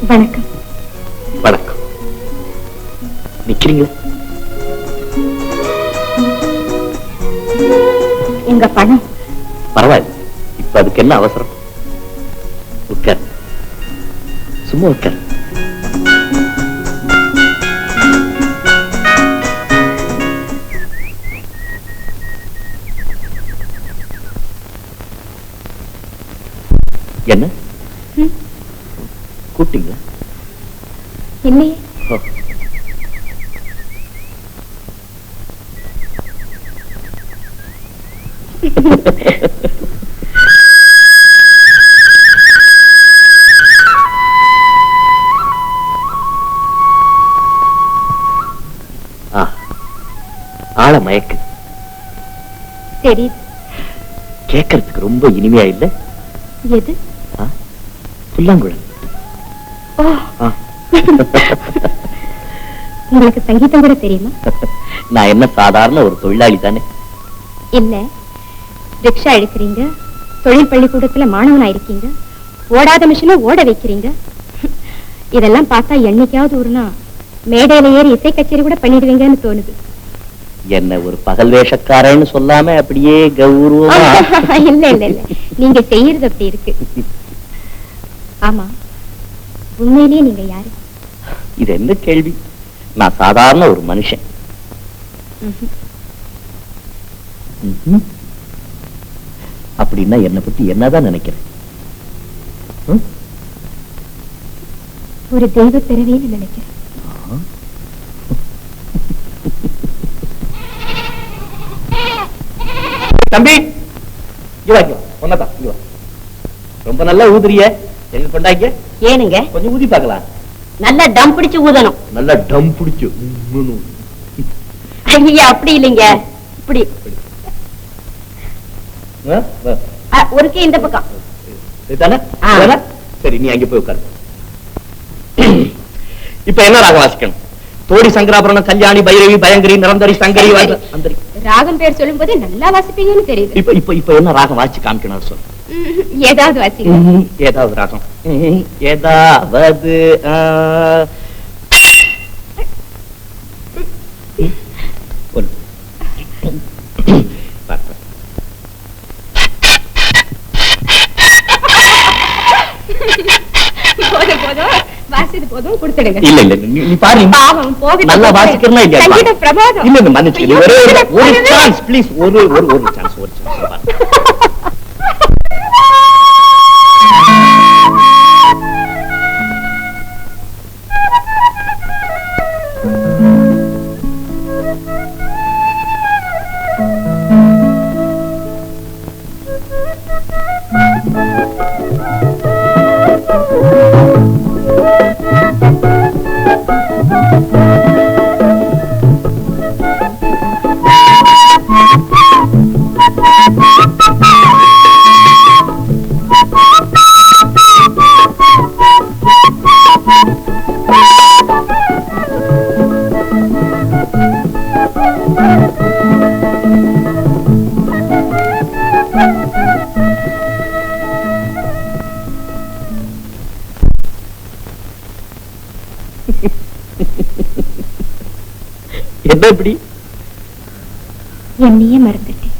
வணக்கம். வணக்கம். நிக்கிறீங்க? எங்க பணம் பரவாயில்ல, இப்ப அதுக்கு என்ன அவசரம்? உட்கார், சும்மா உட்கார். என்ன கூட்டிங்களா? இல்லையே. ஆள மயக்கு தெரியுது. கேட்கறதுக்கு ரொம்ப இனிமையா இல்ல? எது? புல்லாங்குழல். உங்களுக்கு சங்கீதம் கூட தெரியுமா? நான் என்ன சாதாரண ஒரு தொழிலாளி தானே? இல்ல, ரிக்ஷா எடுக்கிறீங்க, தொழில் பள்ளிக்கூடத்துல மாணவனா இருக்கீங்க, ஓடாத மிஷின ஓட வைக்கிறீங்க. இதெல்லாம் பார்த்தா என்னைக்காவது ஒரு நாள் மேடையில ஏறி இசை கச்சேரி கூட பண்ணிடுவீங்கன்னு தோணுது. என்ன ஒரு பகல் வேஷக்காரன்னு சொல்லாம அப்படியே கௌரவமா? இல்ல இல்ல இல்ல, நீங்க செய்யறது அப்படி இருக்கு. ஆமா, உண்மையிலேயே நீங்க யாரு? இது என்ன கேள்வி? நான் சாதாரண ஒரு மனுஷன். அப்படின்னா என்னை பத்தி என்னதான் நினைக்கிறேன்? ஒரு தெய்வ பிறவின்னு நினைக்கிறேன். தம்பி, ரொம்ப நல்லா ஊதுறிய, எங்க கொண்டாங்க. ஏனுங்க? கொஞ்சம் ஊதி பார்க்கலாம். நல்லா டம் பிடிச்சு ஊதணும். நல்லா டம் பிடிச்சு. ஐயா, அப்படி இல்லைங்க, இப்படி ஒருக்கே இந்த பக்கம். சரி, நீ அங்க போய் உட்காரு. இப்ப என்ன ராகம் வாசிக்கணும்? தோடி, சங்கராபரணம், கல்யாணி, பைரவி, பயங்கரி, நிரந்தரி, சங்கரி, அந்தரி. ராகம் பேர் சொல்லும் போதே நல்லா வாசிப்பீங்கன்னு தெரியுது. இப்ப என்ன ராகம் வாசிச்சு காமிக்கணும் சொல்லு. ஏதாவது வாசிங்க. ஏதாவது ராகம். ஏதாவது இல்ல இல்ல, நீ பாரு. நல்லா வாசிக்கிறனா இல்லையா? சங்கீத பிரபாதம். இல்ல இல்ல, மன்னிச்சுக்க. ஒரு சான்ஸ் ப்ளீஸ். ஒரு சான்ஸ். என்ன இப்படி? என்னையே மறந்துட்டேன்.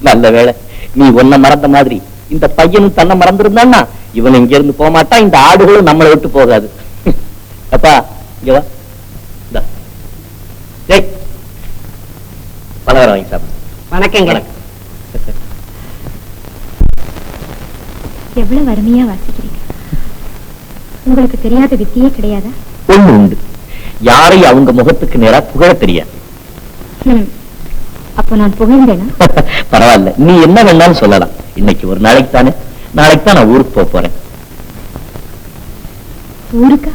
நல்ல வேளை, நீ உன்னை மறந்த மாதிரி இந்த பையனும் தன்னை மறந்திருந்தான்னா இவன் இங்க இருந்து போக மாட்டான், இந்த ஆடுகளும் நம்மளை விட்டு போகாது. அப்பா, இங்க வா. பலகாரம் வாங்கி சாப்பிடு. வணக்கங்க. எவ்வளவு அருமையா வாசிக்கிறீங்க. உங்களுக்கு தெரியாத வித்தியே கிடையாதா? ஒண்ணு உண்டு, யாரையும் அவங்க முகத்துக்கு நேரா புகழ தெரியாது. அப்ப நான் புகழ்ந்தேனா? பரவாயில்ல, நீ என்ன வேணாலும் சொல்லலாம். இன்னைக்கு ஒரு நாளைக்கு தானே, நாளைக்கு தான் நான் ஊருக்கு போறேன். ஊருக்கா?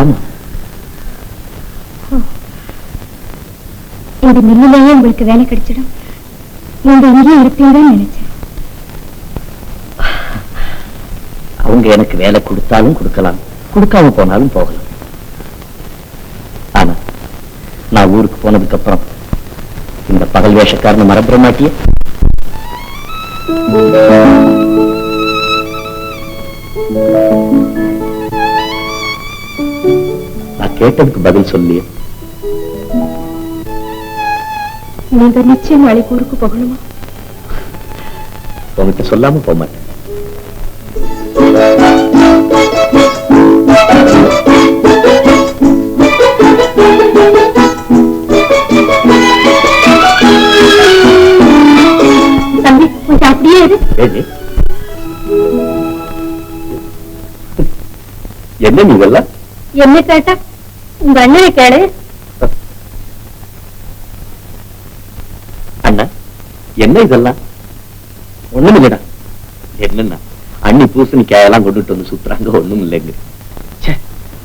ஆமா. இந்த மில்லிலேயே உங்களுக்கு வேலை கிடைச்சிடும். நீங்க இங்கே இருப்பீங்கன்னு நினைச்சேன். அவங்க எனக்கு வேலை கொடுத்தாலும் கொடுக்கலாம், கொடுக்காம போனாலும் போகலாம். ஆனா நான் ஊருக்கு போனதுக்கு அப்புறம் இந்த பகல் வேஷக்காரனை மறந்துட மாட்டியே? நான் கேட்டதுக்கு பதில் சொல்லியே. நீங்க நிச்சயம் நாளைக்கு ஊருக்கு போகணுமா? உனக்கு சொல்லாம போக மாட்டேன். தம்பி கொஞ்சம் அப்படியே இரு. என்ன நீங்க என்ன கேட்டா உங்க அண்ணனை கேளு. அண்ணா என்ன இதெல்லாம்? ஒண்ணும் இல்லடா. என்னன்னா அண்ணி பூசணிக்காயெல்லாம் கொண்டுட்டு வந்து சுத்துறாங்க, ஒண்ணும் இல்லைங்க.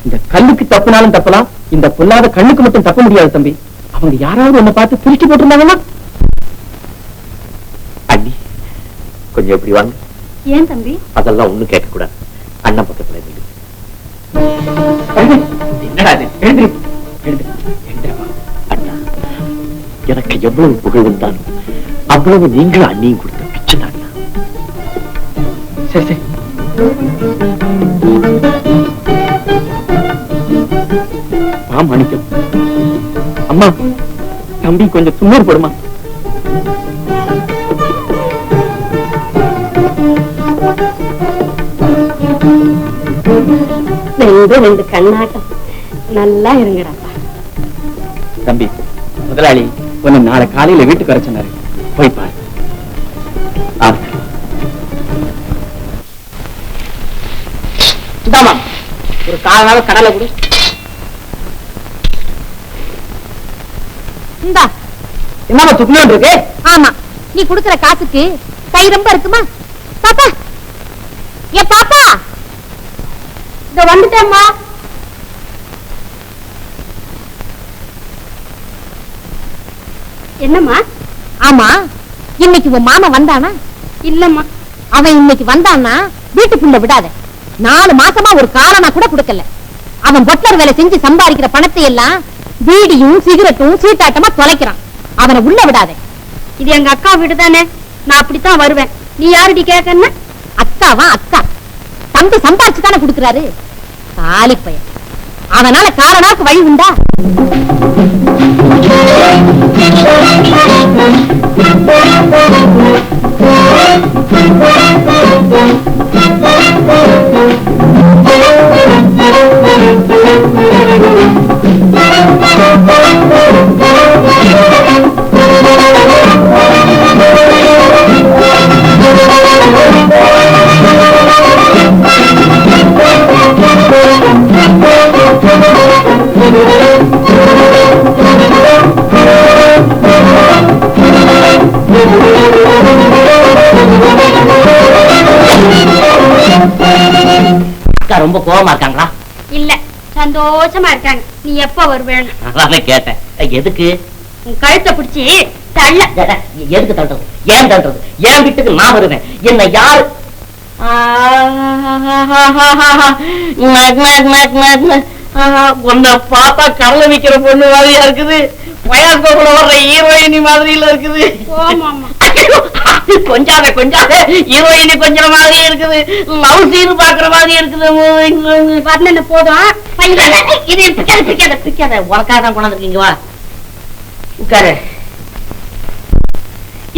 இந்த கல்லுக்கு தப்புனாலும் தப்பலாம், இந்த பொல்லாத கண்ணுக்கு மட்டும் தப்ப முடியாது தம்பி. அவங்க யாராவது என்ன பார்த்து திருஷ்டி போட்டிருந்தாங்கன்னா? அண்ணி கொஞ்சம் எப்படி வாங்க. ஏன் தம்பி? அதெல்லாம் ஒண்ணும் கேட்க கூடாது. அண்ணன் பக்கத்துல இருக்கு. என்னடா அண்ணா, எனக்கு எவ்வளவு புகழ் வந்தாலும் அவ்வளவு நீங்களும் அண்ணியும் கொடுத்த பிச்சை தான். சரி சரி. மாணிக்கம், அம்மா தம்பி கொஞ்சம் சுண்ணூறு போடுமா. ரெண்டு கண்ணாட்டம் நல்லா இருங்கடா தம்பி. முதலாளி உன்னை நாளை காலையில வீட்டுக்கு வர சொன்னாரு, போய் பாரு. ஒரு கால கடலை கொடு. இந்தா. என்னமா துப்புல இருக்கு? ஆமா, நீ குடுக்கிற காசுக்கு கை ரொம்ப இருக்குமா? பாப்பா, ஏ பாப்பா, இத வந்துட்டேம்மா. என்னம்மா? ஆமா, இன்னைக்கு உன் மாமா வந்தானா? இல்லம்மா. அவன் இன்னைக்கு வந்தான்னா வீட்டுக்குள்ள விடாத. 4 மாசமா ஒரு காரணா கூட கொடுக்கல. அவன் பொட்டர் வேலை செஞ்சு சம்பாதிக்கிற பணத்தை எல்லாம் பீடியும் சிகரெட்டும் சீட்டாட்டமா தொலைக்கிறான். அவனை உள்ள விடாத. இது எங்க அக்கா வீடு தானே, நான் அப்படித்தான் வருவேன். நீ யாருடி கேட்கன்னு? அக்காவா? அக்கா தம்பி சம்பாதிச்சு தானே கொடுக்கிறாரு. காலி பையன். அவனால காரணாக்கு வழி உண்டா? ரொம்ப கோபமா இருக்காங்களா? இல்ல, சந்தோஷமா இருக்காங்க. நீ எப்ப வருவேன் கேட்டேன். எதுக்கு? உன் கழுத்தை பிடிச்சி தள்ள. எதுக்கு தள்ளுறது? ஏன் தள்ளுறது? ஏன் வீட்டுக்கு நான் வருவேன். என்ன யாரு உன்னை பார்த்தா கடலை விக்கிற பொண்ணு மாதிரியா இருக்குது. பயாஸ்கோப்ல வர்ற ஹீரோயினி மாதிரில இருக்குது. கொஞ்சாத கொஞ்சாத ஹீரோயினி கொஞ்சம் மாதிரியே இருக்குது. லவ் சீன் பாக்குற மாதிரி இருக்குது. வரணும் போதும். இது பிக்காத பிக்காத பிக்காத. உனக்காதான் கொண்டாந்துருக்கீங்க. வா உட்காரு.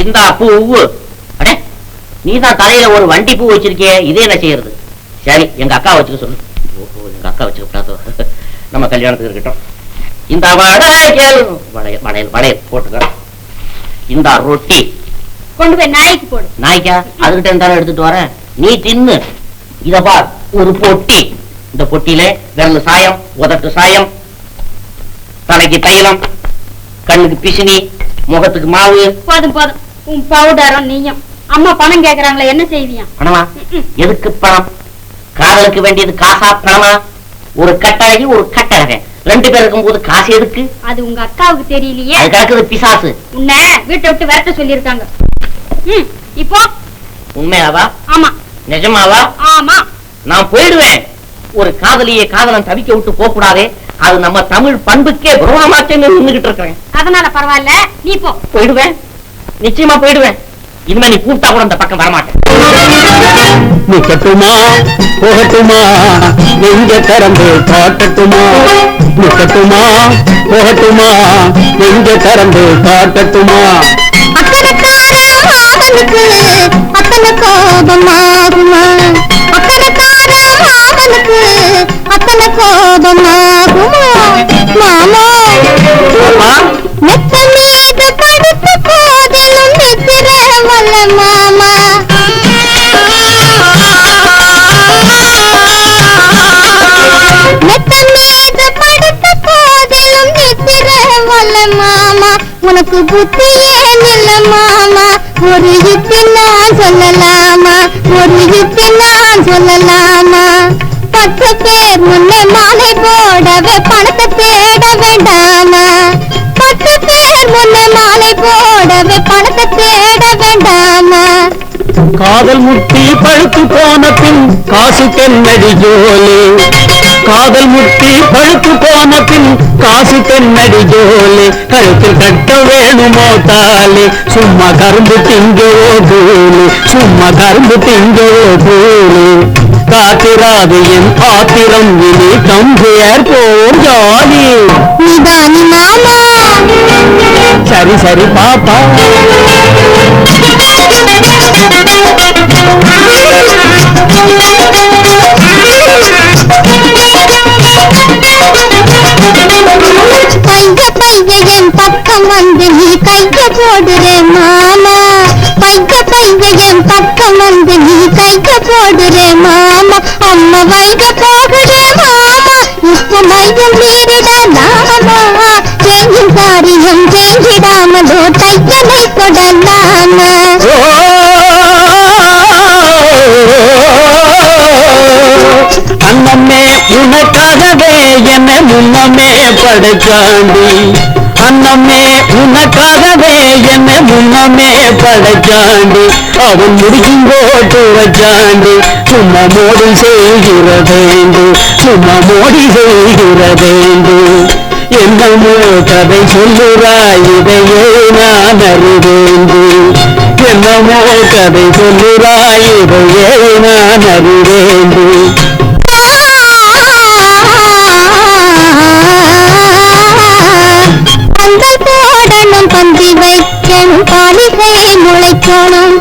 இந்த பூ அடே, நீதான் தலையில ஒரு வண்டி பூ வச்சிருக்கே, இதே என்ன செய்யறது? சரி, எங்க அக்கா வச்சுக்க சொல்லு. எங்க அக்கா வச்சுக்க, நம்ம கல்யாணத்துக்கு இருக்கட்டும். இந்த வளையல் வளையல் வளையல் போட்டுக்க. இந்த ரொட்டி கொண்டு போய் நாய்க்கு போடு. நாய்க்கா? அதுகிட்ட இருந்தாலும் எடுத்துட்டு வரேன், நீ தின்னு. இத பார், ஒரு பொட்டி. இந்த பொட்டியில விரல் சாயம், உதட்டு சாயம், தலைக்கு தைலம், கண்ணுக்கு பிசினி, முகத்துக்கு மாவு. போதும் போதும், உன் பவுடரும் நீயும். அம்மா பணம் கேக்குறாங்களே, என்ன செய்வியா? பணமா? எதுக்கு பணம்? காதலுக்கு வேண்டியது காசா பணமா? ஒரு கட்டழகி ஒரு கட்டழகை 2 பேர் இருக்கும் போது காசு எதுக்கு? அது உங்க அக்காவுக்கு தெரியலையே. அது கிடக்குது பிசாசு. உன்னை வீட்டை விட்டு விரட்ட சொல்லி இருக்காங்க. இப்போ உண்மையாவா? ஆமா. நிஜமாவா? ஆமா. நான் போயிடுவேன். ஒரு காதலியை காதலன் தவிக்க விட்டு போக கூடாதே, அது நம்ம தமிழ் பண்புக்கே விரோதமாச்சேன்னு நின்னுகிட்டு இருக்கேன். அதனால பரவாயில்ல, நீ போ. போயிடுவேன், நிச்சயமா போயிடுவேன். இனிமே நீ கூப்பிட்டா கூட அந்த பக்கம் வரமாட்டேன். நிக்கட்டுமா போகட்டுமா நெஞ்ச திறந்து காட்டட்டுமா? நிக்கட்டுமா போகட்டுமா நெஞ்ச திறந்து காட்டட்டுமா? அத்தனை கோபமாகுமா? அத்தனை கோபமாகுமா? மாமா மெத்த மீது படுத்த போதிலும் நித்திர வல்ல மாமா. மெத்த மீது படுத்த போதிலும் நித்திர வல்ல மாமா. உனக்கு புத்தியே இல்ல மாமா, ஒரு யுக்தி நான் சொல்லலாமா? ஒரு யுக்தி நான் சொல்லலாமா? 10 பேர் முன்னே மாலை போடவே பணத்தை தேட வேண்டாமா? 10 பேர் முன்னே மாலை போடவே பணத்தை தேட வேண்டாமா? காதல் முட்டி பழுத்து போன பின் காசு தென்னடி ஜோலி. காதல் முட்டி பழுத்து போன பின் காசு தென்னடி ஜோலி. கழுத்தில் கட்ட வேணுமோ தாலி, சும்மா கரும்பு திங்கவோ பூலி, சும்மா கரும்பு திங்கவோ பூலி. காத்திராது என் ஆத்திரம் இனி கம்பேர் போர் ஜாலி. நிதானி மாமா. சரி சரி பாப்பா. பைய பைய என் பக்கம் வந்து நீ கைய போடுறே மாமா. பைய என் பக்கம் வந்து நீ கைய போடுறே மாமா. அம்மா வைக போகுறே மாமா. இப்ப மையம் மீறிடலாமா? செய்யும் காரியம் செய்திடாமலோ தையலை கொடலாமா? அன்னமே உனக்காகவே என்ன முன்னமே படைச்சாண்டி. அன்னமே உனக்காகவே என்ன முன்னமே படைச்சாண்டி. அவன் முடிக்கும் போட்டு வச்சாண்டி. சும்மா மோடி செய்கிறதேண்டு, சும்மா மோடி செய்கிறதேண்டு. என்னமோ கதை சொல்லுறாய், இதையே நான் அறிவேண்டு. என்னமோ கதை சொல்லுறாய், இதையே நான் அறிவேண்டு. பந்தல் போடணும், பந்தி வைக்கணும், பாலிகை முளைக்கணும்.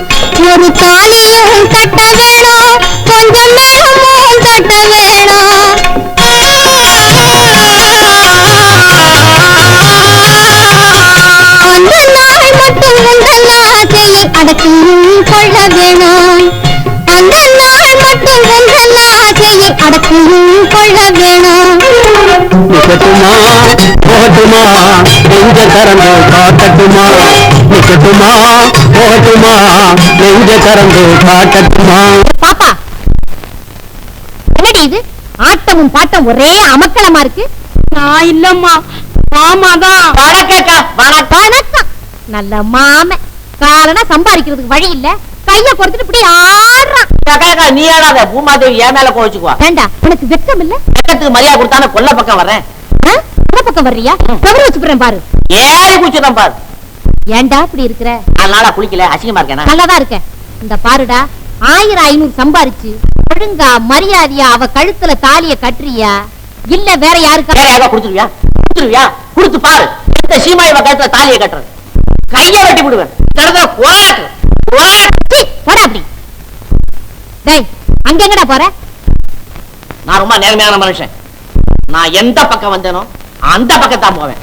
ஒரு தாலியும் கட்ட வேணும், கொஞ்சம் மேகமும் தட்ட வேணும். அந்த நாள் மட்டும் உங்கள் ஆசையை அடக்கியும் கொள்ள வேணும். அந்த நாள் மட்டும் உங்கள் ஆசையை அடக்கியும் கொள்ள வேணும். நிக்கட்டுமா போகட்டுமா நெஞ்ச திறந்து காட்டட்டுமா? நிக்கட்டுமா போகட்டுமா நெஞ்ச திறந்து காட்டட்டுமா? பாப்பா, என்னடி இது? ஆட்டமும் பாட்டம் ஒரே அமக்கலமா இருக்கு. நான் இல்லம்மா, மாமாதான். வணக்கம். நல்ல மாம காலனா சம்பாதிக்கிறதுக்கு வழி இல்ல, கைய கொடுத்துட்டு இப்படி ஆடுறான். நீ ஆடாத, பூமாதேவி என் மேல கோச்சுக்குவா. வேண்டா, உனக்கு வெட்கம் இல்ல? வெக்கத்துக்கு மரியாதை கொடுத்தான கொல்ல பக்கம் வர்றேன். பக்கம் வர்றியா? கவர வச்சுக்கிறேன் பாரு. ஏறி குச்சிதான் பாரு. ஏண்டா இப்படி இருக்கிற? 4 நாளா குளிக்கல, அசிங்கமா இருக்கேனா? நல்லாதான் இருக்கேன். இந்த பாருடா, 1000-500 சம்பாரிச்சு ஒழுங்கா மரியாதையா அவ கழுத்துல தாலிய கட்டுறியா, இல்ல வேற யாருக்கா? வேற யாரா குடுத்துருவியா? குடுத்துருவியா? குடுத்து பாரு. இந்த சீமா இவ கழுத்துல தாலிய கட்டுறது, கைய வெட்டி விடுவேன். போராட்டு போடா அப்படி. டேய், அங்க எங்கடா போற? நான் ரொம்ப நேர்மையான மனுஷன். நான் எந்த பக்கம் வந்தேனோ அந்த பக்கம் தான் போவேன்.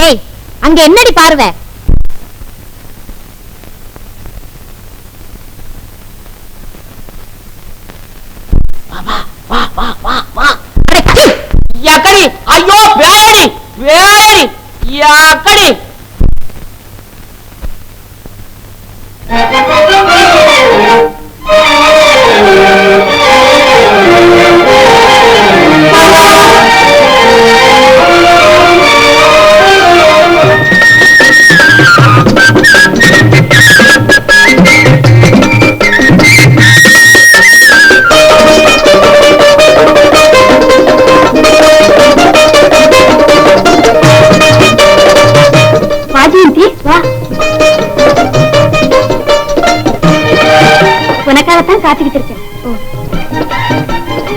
ஏய், அங்க என்னடி பார்வை? வா வா வா வா வா. யாக்கடி, ஐயோ வேடி வேடி, யாக்கடி. தான் காத்துக்கிட்டு இருக்கேன்.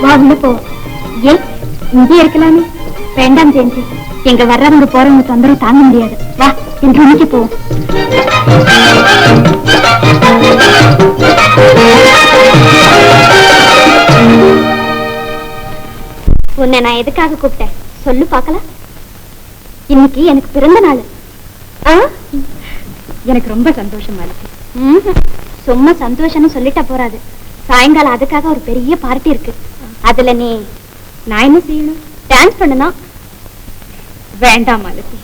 வா உள்ள போ. ஏன் இங்கே இருக்கலாமே? வேண்டாம் ஜெயந்தி, எங்க வர்றவங்க போறவங்க தொந்தரவு தாங்க முடியாது. வா என் ரூமுக்கு போ. உன்னை நான் எதுக்காக கூப்பிட்டேன் சொல்லு பாக்கலாம். இன்னைக்கு எனக்கு பிறந்த நாள். எனக்கு ரொம்ப சந்தோஷமா இருக்கு. சும்மா சந்தோஷம்னு சொல்லிட்டா போறாது. சாயங்காலம் அதுக்காக ஒரு பெரிய பார்ட்டி இருக்கு. அதுல நான் என்ன செய்யணும்? டான்ஸ் பண்ணணும். வேண்டாம் மாலதி.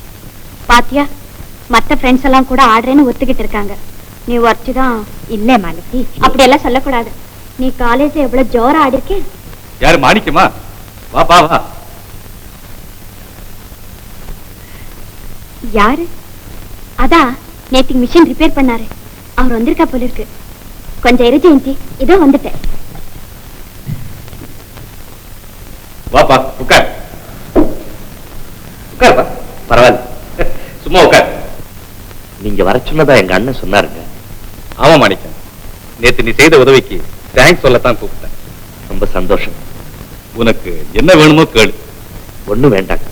பாத்தியா, மத்த ஃப்ரெண்ட்ஸ் எல்லாம் கூட ஆடுறேன்னு ஒத்துக்கிட்டு இருக்காங்க. நீ ஒருத்திதான். இல்ல மாலதி, அப்படி எல்லாம் சொல்லக்கூடாது. நீ காலேஜ் எவ்வளவு ஜோரா ஆடி இருக்க. யாரு மாணிக்கமா? வா பா வா. யாரு? அதான் நேத்து மிஷின் ரிப்பேர் பண்ணாரு. அவர் வந்திருக்கா போல இருக்கு. கொஞ்சம் இரு ஜெயந்தி, இதோ வந்துட்டேன். வாப்பா உட்கார். உட்கார்ப்பா. பரவாயில்ல, சும்மா உட்கார். நீங்க வர சொன்னதா எங்க அண்ணன் சொன்னாருங்க. ஆமா மாணிக்கம், நேத்து நீ செய்த உதவிக்கு தேங்க்ஸ் சொல்லத்தான் கூப்பிட்டேன். ரொம்ப சந்தோஷம். உனக்கு என்ன வேணுமோ கேளு. ஒண்ணும் வேண்டாங்க.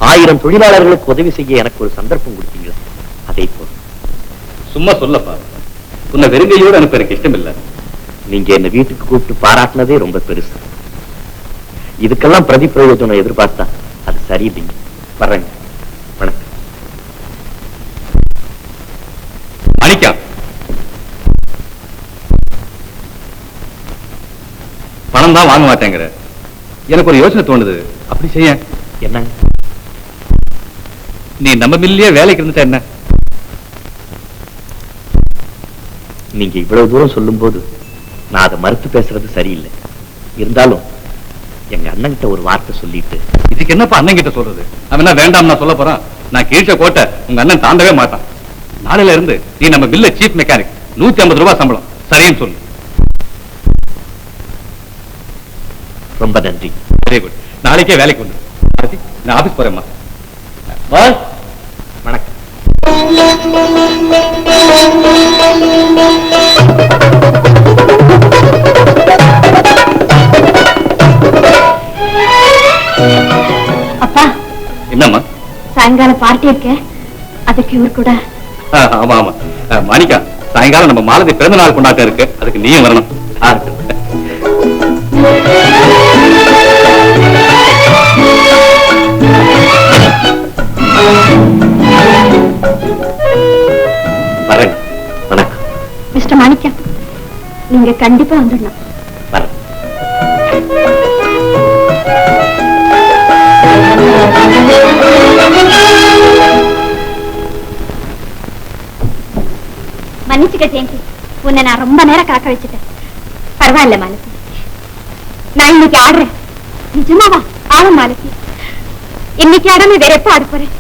1000 தொழிலாளர்களுக்கு உதவி செய்ய எனக்கு ஒரு சந்தர்ப்பம் கொடுத்தீங்களா, அதை போல். சும்மா சொல்லப்பா. உன்னை வெறுங்கையோடு அனுப்ப எனக்கு இஷ்டம் இல்ல. நீங்க என்ன வீட்டுக்கு கூப்பிட்டு பாராட்டினதே ரொம்ப பெருசு. இதுக்கெல்லாம் பிரதி பிரயோஜனம் எதிர்பார்த்தா அது சரியில்லைங்க. வர்றேங்க. வணக்கம். மாணிக்கம், பணம் தான் வாங்க மாட்டேங்கிற. எனக்கு ஒரு யோசனை தோணுது. அப்படி செய்ய. என்ன? நீ நம்ம மில்லியே வேலைக்கு இருந்துட்ட என்ன? நீங்க இவ்வளவு தூரம் சொல்லும் போது நான் அதை மறுத்து பேசுறது சரியில்லை. இருந்தாலும் எங்க அண்ணன் கிட்ட ஒரு வார்த்தை சொல்லிட்டு. இதுக்கு என்னப்பா அண்ணன் கிட்ட சொல்றது? அவன் என்ன வேண்டாம் நான் சொல்ல போறான்? நான் கீழ்ச்ச கோட்டை உங்க அண்ணன் தாண்டவே மாட்டான். நாளையில இருந்து நீ நம்ம மில்ல சீப் மெக்கானிக். 150 ரூபாய் சம்பளம். சரின்னு சொல்லு. ரொம்ப நன்றி. Very good. நாளைக்கே வேலைக்கு வந்து நான் ஆபீஸ் போறேம்மா. வணக்கம். அப்பா, என்னம்மா? சாயங்காலம் பார்ட்டி இருக்கு. அதுக்கு இவர் கூட. ஆமா ஆமா. மாணிக்கா, சாயங்காலம் நம்ம மாலதி பிறந்த நாள் கொண்டாட்டம் இருக்கு. அதுக்கு நீயும் வரணும். வணக்கம். மிஸ்டர் மாணிக்கம், நீங்க கண்டிப்பா வந்துடணும். வரேன். மன்னிச்சுக்க ஜெயந்தி, உன்னை நான் ரொம்ப நேரம் காக்க வச்சுட்டேன். பரவாயில்ல மாலதி, நான் இன்னைக்கு ஆடுறேன். நிஜமாவா? ஆமா மாலதி, இன்னைக்கு ஆடாம வேற எப்போ ஆட போறேன்?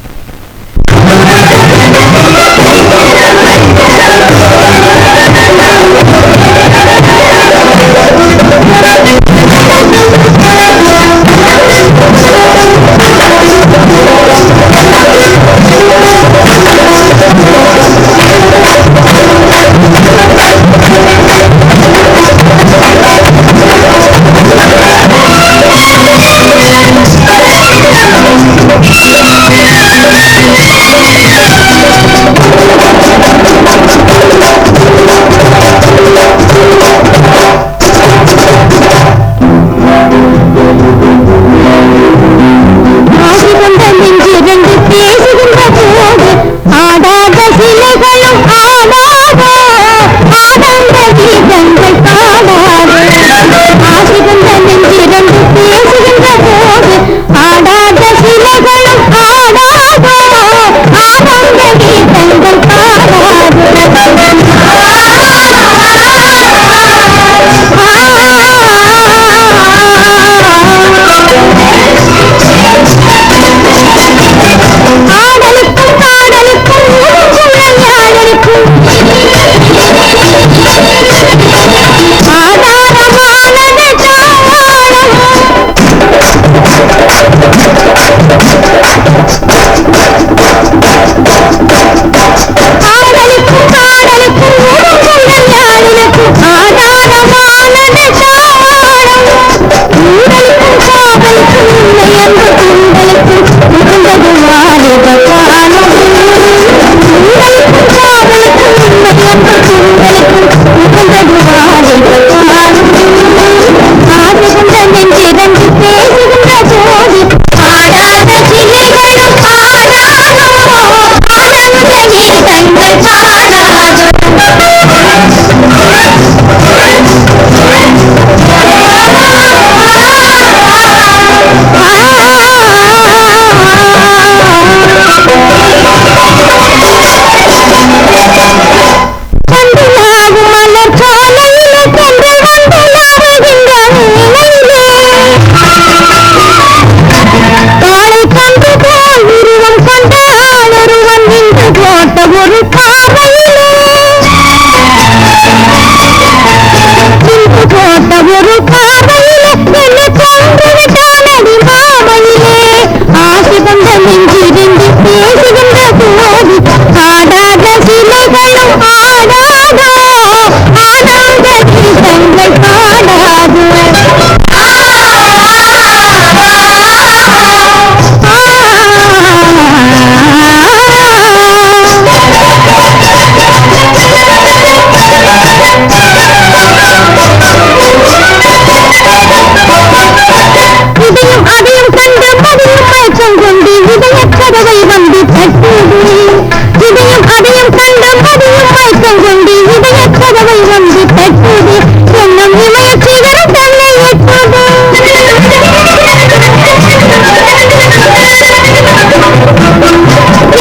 வேகம் கொண்டு இதய கதவை வந்து தட்டுது என்னும் இமய சிகரம் தன்னை எட்டுது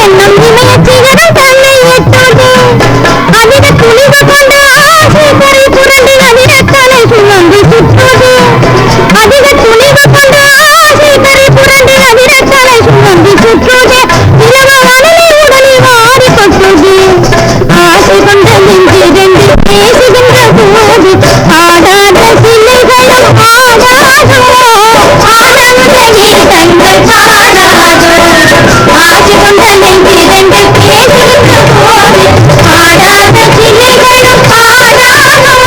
என்னும் இமய சிகரம் தன்னை எட்டுது அதிக துணிவு கொண்டு ஆசை கரை புரண்டு அதிர தலை சுழந்து சுற்றுது அதிக துணிவு கொண்டு ஆசை கரை புரண்டு அதிர தலை சுழந்து சுற்றுது இளவ மணலை உடலில் வாடி கொட்டுது ஆசை கொண்ட நெஞ்சு ரெண்டு பேசுகின்ற போது ஆடாத சிலைகளும் ஆடாதோ ஆனந்த கீதங்கள் பாடாதோ ஆசை கொண்ட நெஞ்சு ரெண்டு பேசுகின்ற போது ஆடாத சிலைகளும் பாடாதோ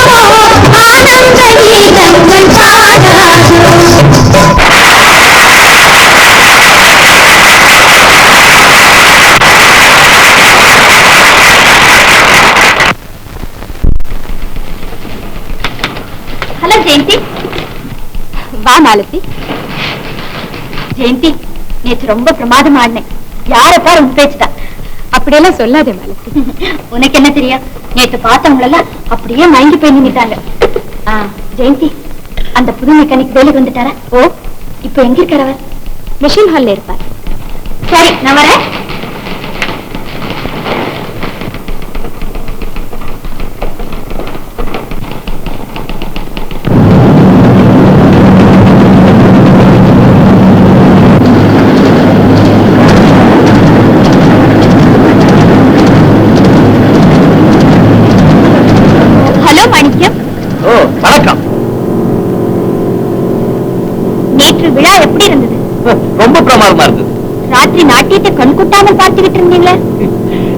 ஆனந்த கீதங்கள் பாடாதோ ஹலோ ஜெயந்தி. வா மாலதி. ஜெயந்தி, நேற்று ரொம்ப பிரமாதம் ஆடினேன். யார பாரு உன் பேச்சுதான். அப்படியெல்லாம் சொல்லாதே மாலதி. உனக்கு என்ன தெரியும்? நேற்று பார்த்தவங்களெல்லாம் அப்படியே மயங்கி போய் நின்னுட்டாங்க. ஜெயந்தி, அந்த புது மெக்கானிக் வேலைக்கு வந்துட்டாரா? ஓ, இப்ப எங்க இருக்கார் அவர்? மிஷின் ஹால்ல இருப்பார். சரி, நான் வரேன். வணக்கம். நேற்று விழா எப்படி இருந்தது? ரொம்ப பிரமாதமா இருந்தது. ராத்திரி நாட்டியத்தை கண்கொட்டாமல் பார்த்துக்கிட்டு இருந்தீங்களே?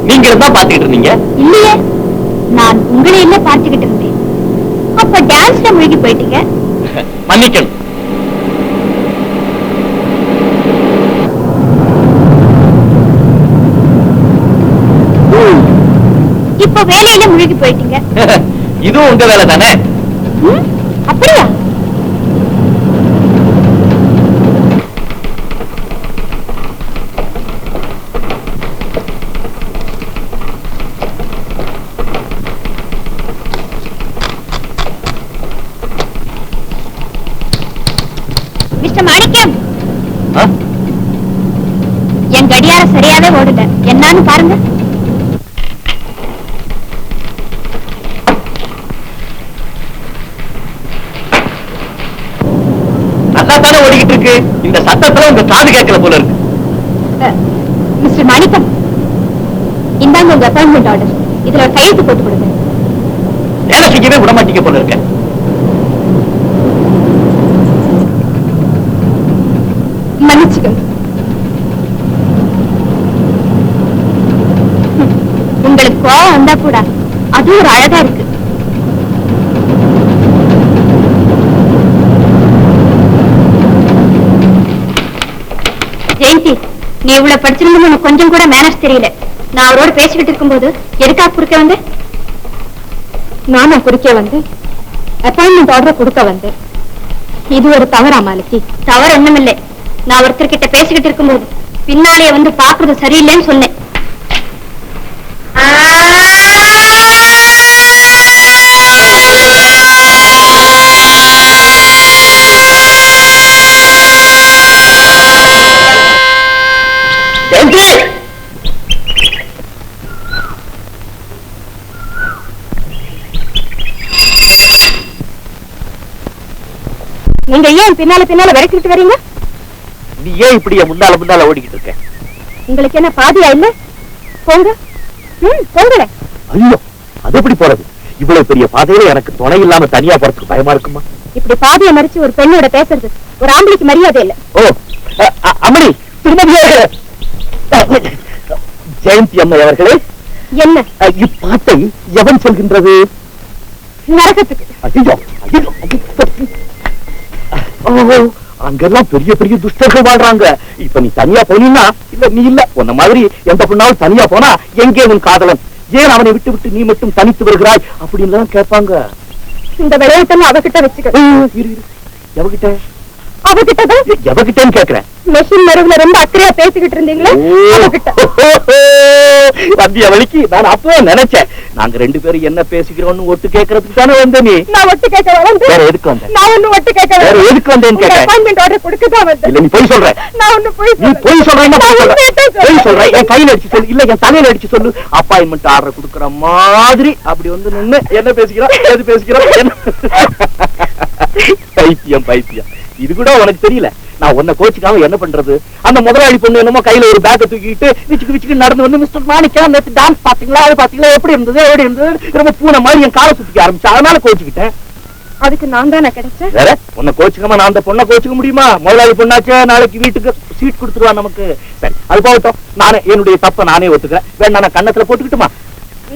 நீங்க தான் பார்த்துக்கிட்டு இருந்தீங்க. இல்லையே, நான் உங்களை என்ன பார்த்துக்கிட்டு இருந்தேன். அப்ப டான்ஸ்ல மூழ்கி போயிட்டீங்க. மன்னிக்கணும். இப்ப வேலையில மூழ்கி போயிட்டீங்க. இதுவும் உங்க வேலை தானே? அப்படியா? மிஸ்டர் மாணிக்கம், என் கடியாரம் சரியாவே ஓடுல. என்னன்னு பாருங்க. ஓடிக்கிட்டு இருக்கு. இந்த சத்தத்துல உங்க காது கேட்கல போல இருக்கு. மிஸ்டர் மாணிக்கம், இந்தாங்க உங்க அப்பாயின்மெண்ட் ஆர்டர். இதுல கையெழுத்து போட்டு கொடுங்க. வேலை செய்யவே விட மாட்டீங்க போல இருக்க. மன்னிச்சுக்கோங்க. உங்களுக்கு கோவம் வந்தா கூட அது ஒரு அழகா இருக்கு. ஜெயந்தி, நீ இவ்வளவு படிச்சிருந்தது எனக்கு கொஞ்சம் கூட மேனேஜ் தெரியல. நான் அவரோட பேசிக்கிட்டு இருக்கும்போது எதுக்கா குறுக்க வந்து? நானும் குறுக்க வந்து அப்பாயின்மெண்ட் ஆர்டர் கொடுக்க வந்தேன். இது ஒரு தவறா மாலதி? தவறு ஒண்ணுமில்லை. நான் ஒருத்தர்கிட்ட பேசிக்கிட்டு இருக்கும்போது பின்னாலே வந்து பாக்குறது சரியில்லைன்னு சொன்னேன். நீங்க ஏன் பின்னால பின்னால விரட்டிட்டு வரீங்க? நீ ஏன் இப்படி முன்னால முன்னால ஓடிக்கிட்டு இருக்க? உங்களுக்கு என்ன பாதியா இல்ல? போங்க. போங்கல. ஐயோ, அது எப்படி போறது? இவ்வளவு பெரிய பாதையில எனக்கு துணை இல்லாம தனியா போறதுக்கு பயமா இருக்குமா? இப்படி பாதையை மறிச்சு ஒரு பெண்ணோட பேசுறது ஒரு ஆம்பளைக்கு மரியாதை இல்ல. ஓ, அம்மணி, திருமதியார்களே, ஜெயந்தி அம்மை அவர்களே, என்ன இப்பாட்டை எவன் சொல்கின்றது? நரகத்துக்கு. ஐயோ, ஐயோ, அங்கெல்லாம் பெரிய பெரிய துஷ்டர்கள் வாழ்றாங்க. இப்ப நீ தனியா போனீன்னா, இல்ல நீ இல்ல உன்ன மாதிரி எந்த பொண்ணாலும் தனியா போனா எங்கே உன் காதலன்? ஏன் அவனை விட்டு விட்டு நீ மட்டும் தனித்து வருகிறாய் அப்படின்னு கேட்பாங்க. இந்த விளையாட்டெல்லாம் அவகிட்ட வச்சுக்க. எவகிட்ட? அவகிட்டதான். எவகிட்டன்னு கேக்குறேன். மெஷின் மருவுல ரொம்ப அக்கறையா பேசிக்கிட்டு இருந்தீங்களே அவகிட்ட. வந்திய வழிக்கு நான் அப்பவே நினைச்சேன் நாங்க 2 பேரும் என்ன பேசிக்கிறோம்னு ஒட்டு கேட்கறதுக்கு தானே வந்த நீ. நான் ஒட்டு கேட்க வந்து வேற எதுக்கு வந்த? நான் ஒண்ணு ஒட்டு கேட்க வேற எதுக்கு வந்தேன்னு கேட்டேன். அப்பாயின்மெண்ட் ஆர்டர் கொடுக்கதான் வந்தேன். இல்ல நீ போய் சொல்ற. நான் ஒண்ணு நீ போய் சொல்றேன்னா போய் சொல்ற. என் கையில அடிச்சு சொல்லு, இல்ல என் தலையில அடிச்சு சொல்லு. அப்பாயின்மெண்ட் ஆர்டர் கொடுக்கற மாதிரி அப்படி வந்து நின்னு என்ன பேசிக்கிறோம் எது பேசிக்கிறோம். பைத்தியம் பைத்தியம். இது கூட உனக்கு தெரியல. நான் உன்னை கோச்சிக்காம என்ன பண்றது? அந்த முதலாளி பொண்ணு என்னமோ கையில ஒரு பேக்கை தூக்கிட்டு விச்சுக்கு விச்சுக்கு நடந்து வந்து மிஸ்டர் மாணிக்கா நேத்து டான்ஸ் பாத்தீங்களா அது பாத்தீங்களா எப்படி இருந்தது எப்படி இருந்தது ரொம்ப பூனை மாதிரி என் காலை சுத்திக்க ஆரம்பிச்சு. அதனால கோச்சுக்கிட்டேன். அதுக்கு நான் தானே கிடைச்சேன். வேற உன்னை கோச்சுக்காம நான் அந்த பொண்ணை கோச்சுக்க முடியுமா? முதலாளி பொண்ணாச்சே நாளைக்கு வீட்டுக்கு சீட் கொடுத்துருவா நமக்கு. சரி அது போகட்டும். நானே என்னுடைய தப்ப நானே ஒத்துக்கிறேன். வேணா நான் கண்ணத்துல போட்டுக்கிட்டுமா?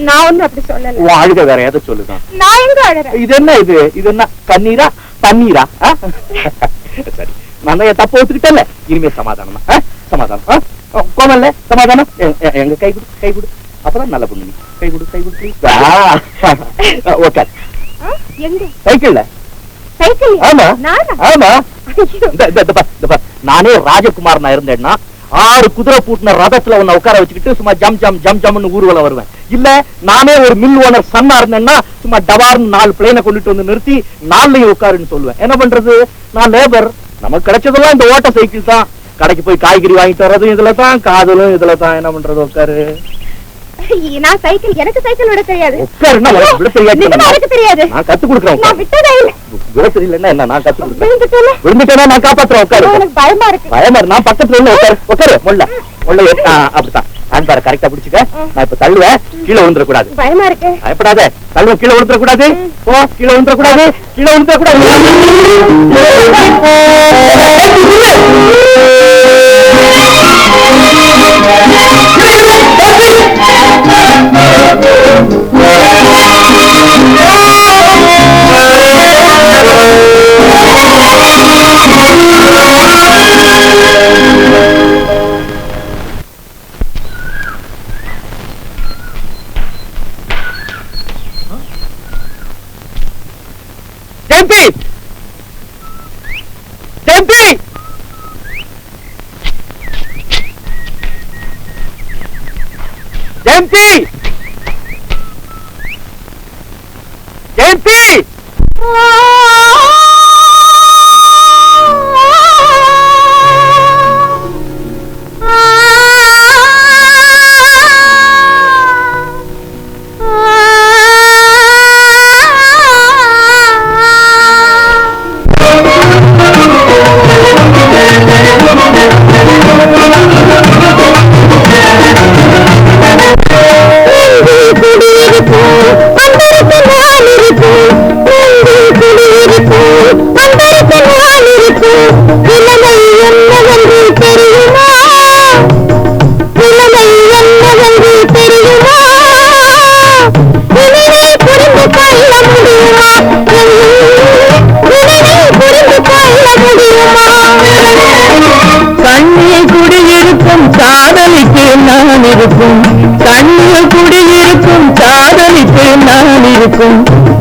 நான் ஒண்ணு அப்படி சொல்லல. உன் அழுக வேற எதை சொல்லுதான்? நான் எங்க அழறேன்? இது என்ன இது என்ன கண்ணீரா தண்ணீரா? சரி நான் தான் என் தப்ப ஒத்துக்கிட்டேன்ல. இனிமே சமாதானமா? சமாதானம் கோமல்ல சமாதானம். எங்க கை கொடு கை கொடு. அப்பதான் நல்ல பொண்ணு. நீ கை கொடு கை கொடு. ஓகே எங்க சைக்கிள்ல? சைக்கிள்? ஆமா ஆமா. நானே ராஜகுமார் நான் இருந்தேன்னா 6 குதிரை பூட்டின ரதத்துல உன்னை உட்கார வச்சுக்கிட்டு சும்மா ஜம் ஜம் ஜம் ஜம்னு ஊர்வலம் வருவேன். இல்ல நானே ஒரு மில் ஓனர் சன்னா இருந்தேன்னா சும்மா டபார்னு 4 பிளேனை கொண்டுட்டு வந்து நிறுத்தி 4லையும் உட்காருன்னு சொல்லுவேன். என்ன பண்றது? நான் லேபர். நமக்கு கிடைச்சதெல்லாம் இந்த ஓட்ட சைக்கிள் தான். கடைக்கு போய் காய்கறி வாங்கிட்டு வர்றதும் இதுல தான், காதலும் இதுல தான். என்ன பண்றது? உட்காரு. நான் சைக்கிள் எனக்கு சைக்கிள் விட தெரியாது. உட்காருன்னா விட தெரியாது. நான் கத்து கொடுக்குறேன். நான் விட்டதே இல்ல. விட தெரியலன்னா என்ன? நான் கத்து கொடுக்குறேன். விழுந்துட்டேன்னா நான் காப்பாத்துறேன். உட்காரு. எனக்கு பயமா இருக்கு. பயமா இருக்கு. நான் பக்கத்துல இருந்து உட்காரு உட்காரு. முள்ள அப்படித்தான். அன்பார கரெக்டா பிடிச்சுக்க. நான் இப்ப தள்ளுவேன். கீழே விழுந்துட கூடாது. பயமா இருக்கு. பயப்படாத. தள்ளுவேன். கீழே விழுந்துட கூடாது. ஓ கீழே விழுந்துட கூடாது. கீழே விழுந்துட கூடாது.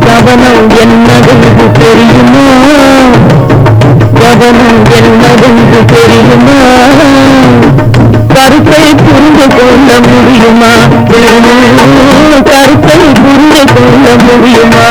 கவனம் என்னதென்று தெரியுமா? கவனம் என்னதென்று தெரியுமா? கருத்தை புரிந்து கொள்ள முடியுமா? கருத்தை புரிந்து கொள்ள முடியுமா?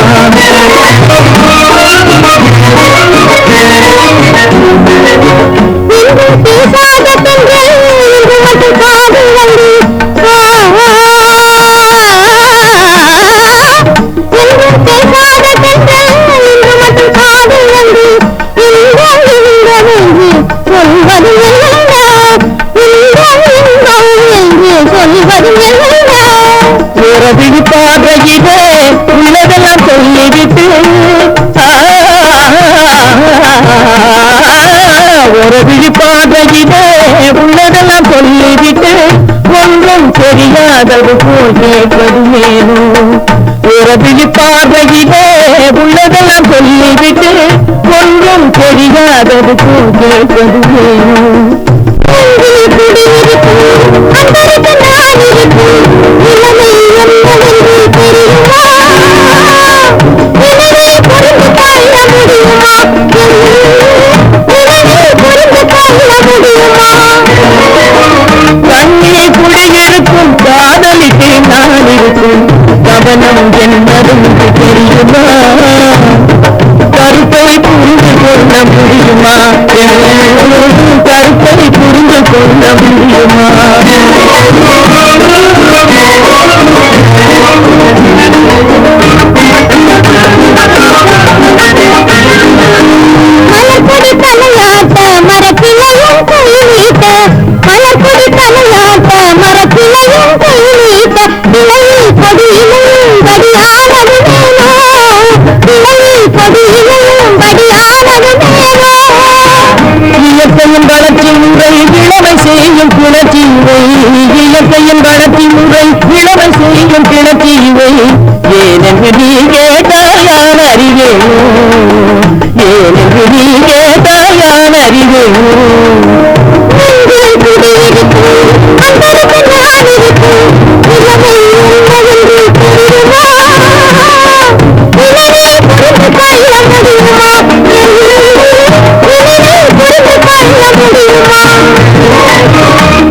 பார்வையிலே உள்ளதெல்லாம் சொல்லிவிட்டு ஒரு விழிப்பாதையிலே உள்ளதெல்லாம் சொல்லிவிட்டு ஒன்றும் தெரியாதது போல் கேட்பது வேணும். ஒரு விழிப்பாதையிலே உள்ளதெல்லாம் சொல்லிவிட்டு ஒன்றும் தெரியாதது போல் கேட்பது வேணும். கண்ணே குடியிருக்கும் காதல் நடத்தி முறை இளமை செய்யும் கிளப்பி இவை ஏனென்று நீ கேட்டால் நான் அறிவேனோ ஏனென்று நீ கேட்டால் நான் அறிவேனோ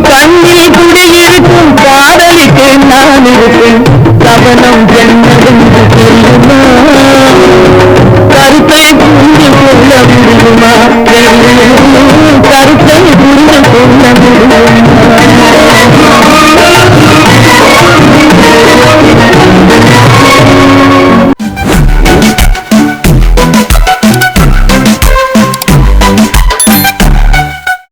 கண்ணில் குடியிருக்கும் காதலிக்கு நான் இருப்பேன் கவனம் என்னவென்று தெரியுமா கருத்தை புரிந்து கொள்ள முடியுமா